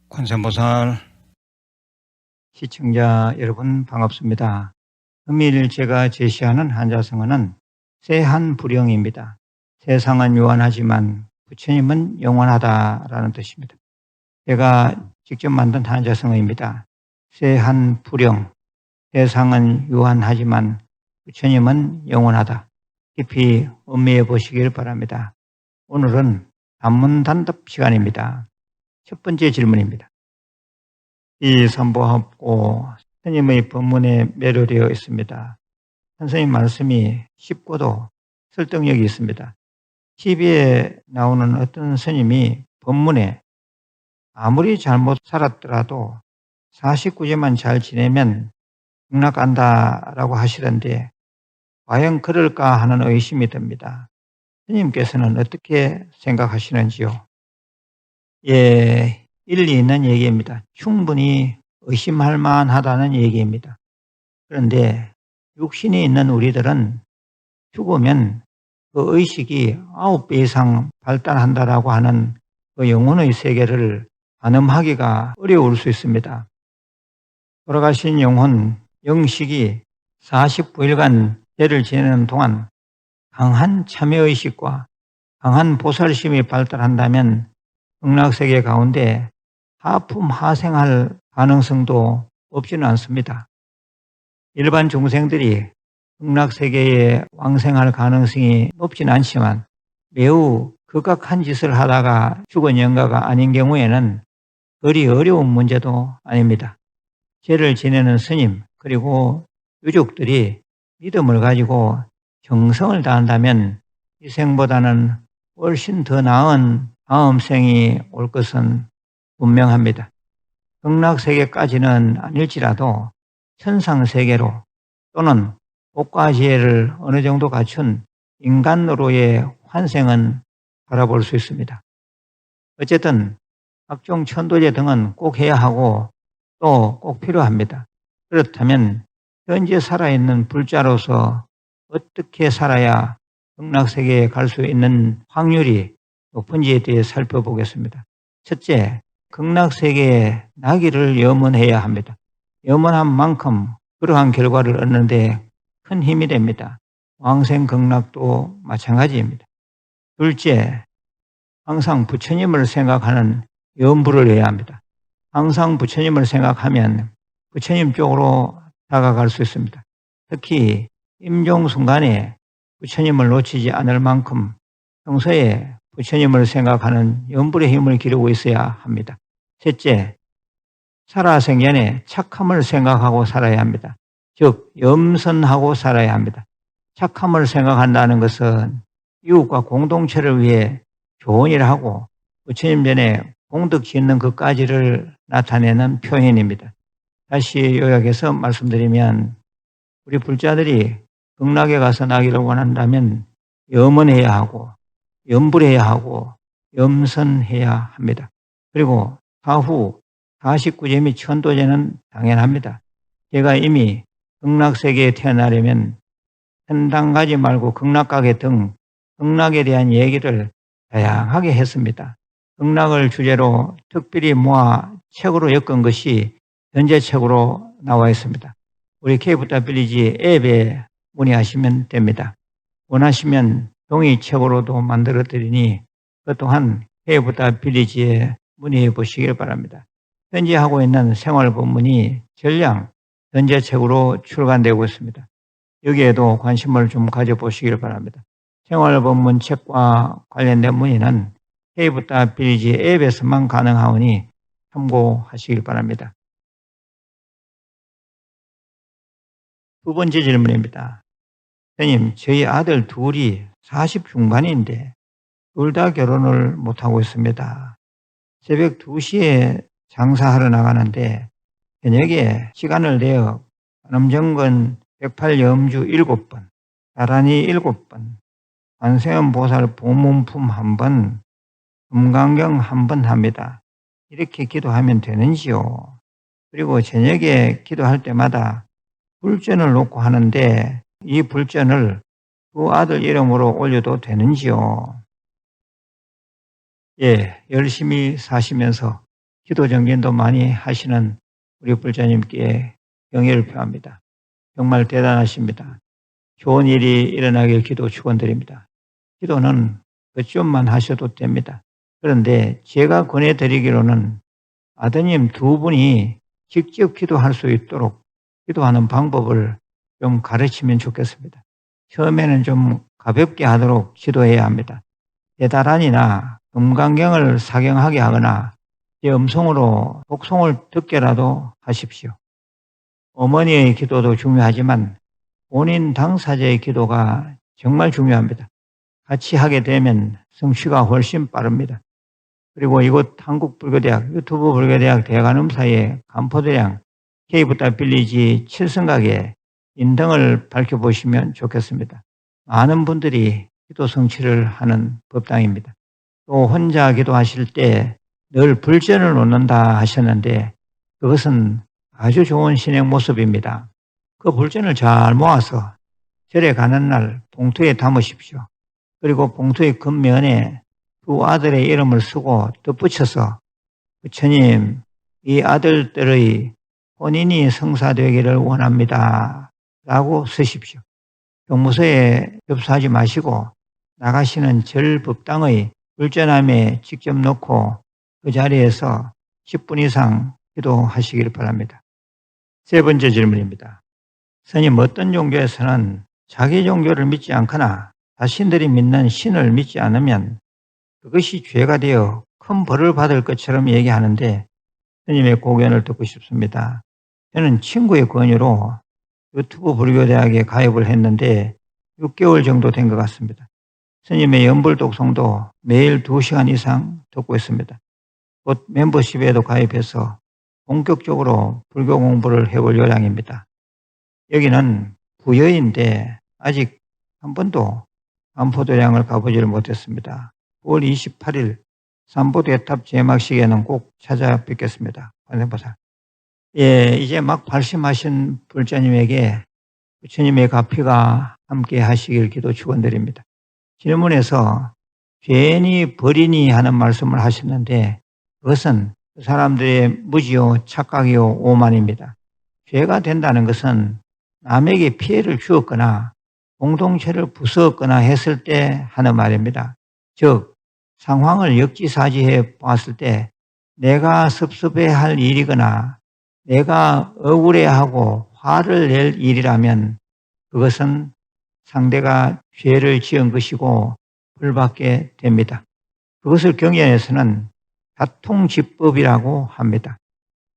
관세음보살 시청자 여러분 반갑습니다. 금일 제가 제시하는 한자성어는 세한불영입니다. 세상은 유한하지만 부처님은 영원하다라는 뜻입니다. 제가 직접 만든 한자성어입니다. 세한불영, 세상은 유한하지만 부처님은 영원하다. 깊이 음미해 보시길 바랍니다. 오늘은 단문단답 시간입니다. 첫 번째 질문입니다. 이 삼보합고 스님의 법문에 매료되어 있습니다. 선생님 말씀이 쉽고도 설득력이 있습니다. TV에 나오는 어떤 스님이 법문에 아무리 잘못 살았더라도 49제만 잘 지내면 극락 간다라고 하시던데 과연 그럴까 하는 의심이 듭니다. 스님께서는 어떻게 생각하시는지요? 예, 일리 있는 얘기입니다. 충분히 의심할 만하다는 얘기입니다. 그런데 육신이 있는 우리들은 죽으면 그 의식이 9배 이상 발달한다라고 하는 그 영혼의 세계를 가늠하기가 어려울 수 있습니다. 돌아가신 영혼, 영식이 49일간 죄를 지내는 동안 강한 참여의식과 강한 보살심이 발달한다면 극락세계 가운데 하품 하생할 가능성도 없지는 않습니다. 일반 중생들이 극락세계에 왕생할 가능성이 높지는 않지만 매우 극악한 짓을 하다가 죽은 영가가 아닌 경우에는 그리 어려운 문제도 아닙니다. 죄를 지내는 스님 그리고 유족들이 믿음을 가지고 정성을 다한다면 이 생보다는 훨씬 더 나은 다음 생이 올 것은 분명합니다. 극락세계까지는 아닐지라도 천상세계로 또는 복과 지혜를 어느 정도 갖춘 인간으로의 환생은 바라볼 수 있습니다. 어쨌든 각종 천도제 등은 꼭 해야 하고 또 꼭 필요합니다. 그렇다면 현재 살아있는 불자로서 어떻게 살아야 극락세계에 갈 수 있는 확률이 높은지에 대해 살펴보겠습니다. 첫째, 극락세계에 나기를 염원해야 합니다. 염원한 만큼 그러한 결과를 얻는데 큰 힘이 됩니다. 왕생 극락도 마찬가지입니다. 둘째, 항상 부처님을 생각하는 염불을 해야 합니다. 항상 부처님을 생각하면 부처님 쪽으로 다가갈 수 있습니다. 특히 임종순간에 부처님을 놓치지 않을 만큼 평소에 부처님을 생각하는 염불의 힘을 기르고 있어야 합니다. 셋째, 살아생전에 착함을 생각하고 살아야 합니다. 즉 염선하고 살아야 합니다. 착함을 생각한다는 것은 이웃과 공동체를 위해 좋은 일을 하고 부처님 전에 공덕 짓는 것까지를 나타내는 표현입니다. 다시 요약해서 말씀드리면 우리 불자들이 극락에 가서 나기를 원한다면 염원해야 하고 염불해야 하고 염선해야 합니다. 그리고 사후 49제 및 천도제는 당연합니다. 제가 이미 극락세계에 태어나려면 천당 가지 말고 극락 가게 등 극락에 대한 얘기를 다양하게 했습니다. 극락을 주제로 특별히 모아 책으로 엮은 것이 전제책으로 나와 있습니다. 우리 케이프타 빌리지 앱에 문의하시면 됩니다. 원하시면 종이책으로도 만들어 드리니 그 또한 케이프타 빌리지에 문의해 보시길 바랍니다. 현재 하고 있는 생활법문이 전량 전제책으로 출간되고 있습니다. 여기에도 관심을 좀 가져보시길 바랍니다. 생활법문 책과 관련된 문의는 케이프타 빌리지 앱에서만 가능하오니 참고하시길 바랍니다. 두 번째 질문입니다. 선생님, 저희 아들 둘이 40 중반인데 둘 다 결혼을 못하고 있습니다. 새벽 2시에 장사하러 나가는데 저녁에 시간을 내어 관음정근 108염주 7번, 나란히 7번, 관세음보살 보문품 1번, 금강경 1번 합니다. 이렇게 기도하면 되는지요? 그리고 저녁에 기도할 때마다 불전을 놓고 하는데 이 불전을 두 아들 이름으로 올려도 되는지요? 예, 열심히 사시면서 기도 정진도 많이 하시는 우리 불자님께 경의를 표합니다. 정말 대단하십니다. 좋은 일이 일어나길 기도 축원드립니다. 기도는 그좀만 하셔도 됩니다. 그런데 제가 권해드리기로는 아드님 두 분이 직접 기도할 수 있도록 기도하는 방법을 좀 가르치면 좋겠습니다. 처음에는 좀 가볍게 하도록 지도해야 합니다. 대다란이나 금강경을 사경하게 하거나 제 음성으로 독송을 듣게라도 하십시오. 어머니의 기도도 중요하지만 본인 당사자의 기도가 정말 중요합니다. 같이 하게 되면 성취가 훨씬 빠릅니다. 그리고 이곳 한국불교대학, 유튜브 불교대학 대관음 사이에 간포대량 K부터 빌리지 7성각에 인등을 밝혀보시면 좋겠습니다. 많은 분들이 기도 성취를 하는 법당입니다. 또 혼자 기도하실 때 늘 불전을 놓는다 하셨는데 그것은 아주 좋은 신행 모습입니다. 그 불전을 잘 모아서 절에 가는 날 봉투에 담으십시오. 그리고 봉투의 겉면에 두 아들의 이름을 쓰고 덧붙여서 부처님, 이 아들들의 본인이 성사되기를 원합니다. 라고 쓰십시오. 교무소에 접수하지 마시고 나가시는 절 법당의 불전함에 직접 놓고 그 자리에서 10분 이상 기도하시기를 바랍니다. 세 번째 질문입니다. 스님, 어떤 종교에서는 자기 종교를 믿지 않거나 자신들이 믿는 신을 믿지 않으면 그것이 죄가 되어 큰 벌을 받을 것처럼 얘기하는데 스님의 고견을 듣고 싶습니다. 저는 친구의 권유로 유튜브 불교대학에 가입을 했는데 6개월 정도 된 것 같습니다. 스님의 연불 독송도 매일 2시간 이상 듣고 있습니다. 곧 멤버십에도 가입해서 본격적으로 불교 공부를 해볼 요량입니다. 여기는 부여인데 아직 한 번도 간포도량을 가보지를 못했습니다. 9월 28일 삼보대탑 제막식에는 꼭 찾아뵙겠습니다. 관세음보살. 예, 이제 막 발심하신 불자님에게 부처님의 가피가 함께 하시길 기도 축원드립니다. 질문에서 죄니 벌이니 하는 말씀을 하셨는데 그것은 그 사람들의 무지요, 착각이요, 오만입니다. 죄가 된다는 것은 남에게 피해를 주었거나 공동체를 부수었거나 했을 때 하는 말입니다. 즉 상황을 역지사지해 봤을 때 내가 섭섭해할 일이거나 내가 억울해하고 화를 낼 일이라면 그것은 상대가 죄를 지은 것이고 벌받게 됩니다. 그것을 경전에서는 다통지법이라고 합니다.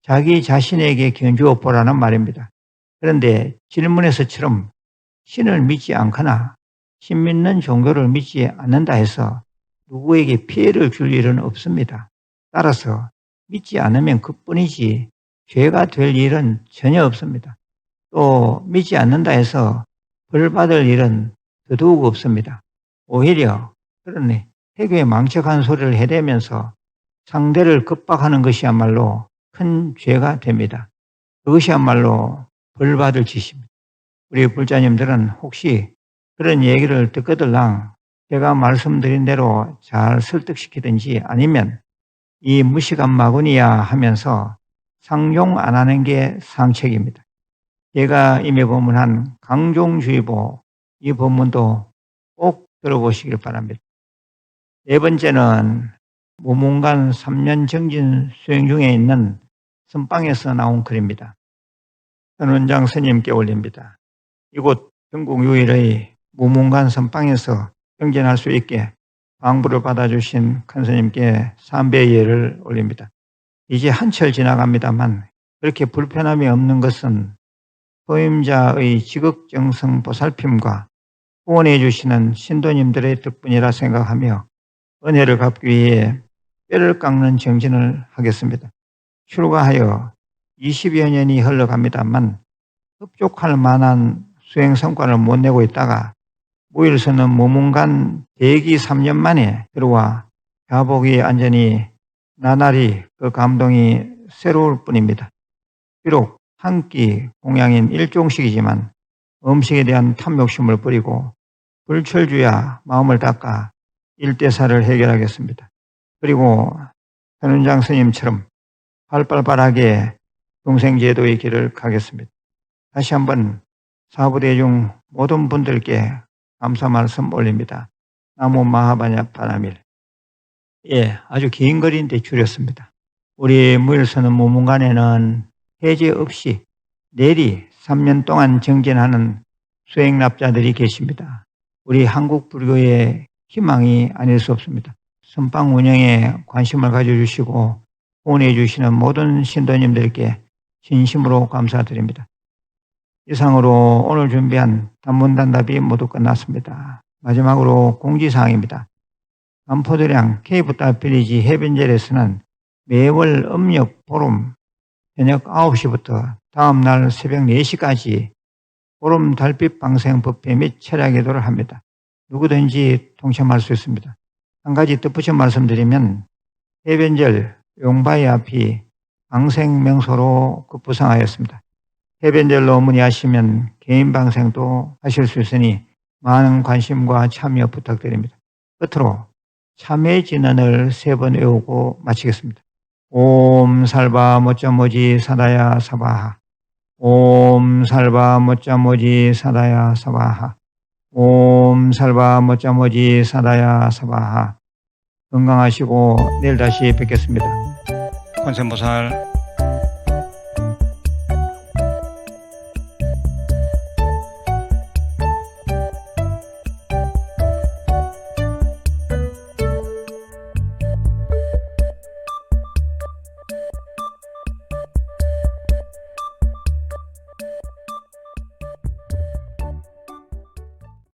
자기 자신에게 견주어 보라는 말입니다. 그런데 질문에서처럼 신을 믿지 않거나 신 믿는 종교를 믿지 않는다 해서 누구에게 피해를 줄 일은 없습니다. 따라서 믿지 않으면 그뿐이지 죄가 될 일은 전혀 없습니다. 또 믿지 않는다 해서 벌 받을 일은 더더욱 없습니다. 오히려 그러네 해교에 망측한 소리를 해대면서 상대를 겁박하는 것이야말로 큰 죄가 됩니다. 그것이야말로 벌 받을 짓입니다. 우리 불자님들은 혹시 그런 얘기를 듣거들랑 제가 말씀드린 대로 잘 설득시키든지 아니면 이 무식한 마구니야 하면서 상종 안 하는 게 상책입니다. 제가 이미 법문한 강종주의보 이 법문도 꼭 들어보시길 바랍니다. 네 번째는 무문관 3년 정진 수행 중에 있는 선방에서 나온 글입니다. 선원장 스님께 올립니다. 이곳 전국 유일의 무문관 선방에서 정진할 수 있게 방부를 받아주신 큰 스님께 삼배의 예를 올립니다. 이제 한철 지나갑니다만 그렇게 불편함이 없는 것은 소임자의 지극정성 보살핌과 후원해 주시는 신도님들의 덕분이라 생각하며 은혜를 갚기 위해 뼈를 깎는 정진을 하겠습니다. 출가하여 20여 년이 흘러갑니다만 흡족할 만한 수행 성과를 못 내고 있다가 무일서는 무문관 대기 3년 만에 들어와 가복이 안전히 나날이 그 감동이 새로울 뿐입니다. 비록 한 끼 공양인 일종식이지만 음식에 대한 탐욕심을 버리고 불철주야 마음을 닦아 일대사를 해결하겠습니다. 그리고 현원장 스님처럼 발발발하게 중생제도의 길을 가겠습니다. 다시 한번 사부대중 모든 분들께 감사 말씀 올립니다. 나무 마하바냐 바나밀. 예, 아주 긴 거리인데 줄였습니다. 우리 무일선언 무문관에는 해제 없이 내리 3년 동안 정진하는 수행납자들이 계십니다. 우리 한국 불교의 희망이 아닐 수 없습니다. 선방 운영에 관심을 가져주시고 후원해 주시는 모든 신도님들께 진심으로 감사드립니다. 이상으로 오늘 준비한 단문단답이 모두 끝났습니다. 마지막으로 공지사항입니다. 반포도량 케이프타빌리지 해변절에서는 매월 음력 보름 저녁 9시부터 다음날 새벽 4시까지 보름 달빛 방생 법회 및 철야 기도를 합니다. 누구든지 동참할 수 있습니다. 한 가지 덧붙여 말씀드리면 해변절 용바위 앞이 방생 명소로 급부상하였습니다. 해변절로 문의하시면 개인 방생도 하실 수 있으니 많은 관심과 참여 부탁드립니다. 끝으로 참회 진언을 3번 외우고 마치겠습니다. 옴 살바 모짜모지 사다야 사바하. 옴 살바 모짜모지 사다야 사바하. 옴 살바 모짜모지 사다야 사바하. 건강하시고 내일 다시 뵙겠습니다. 권센보살.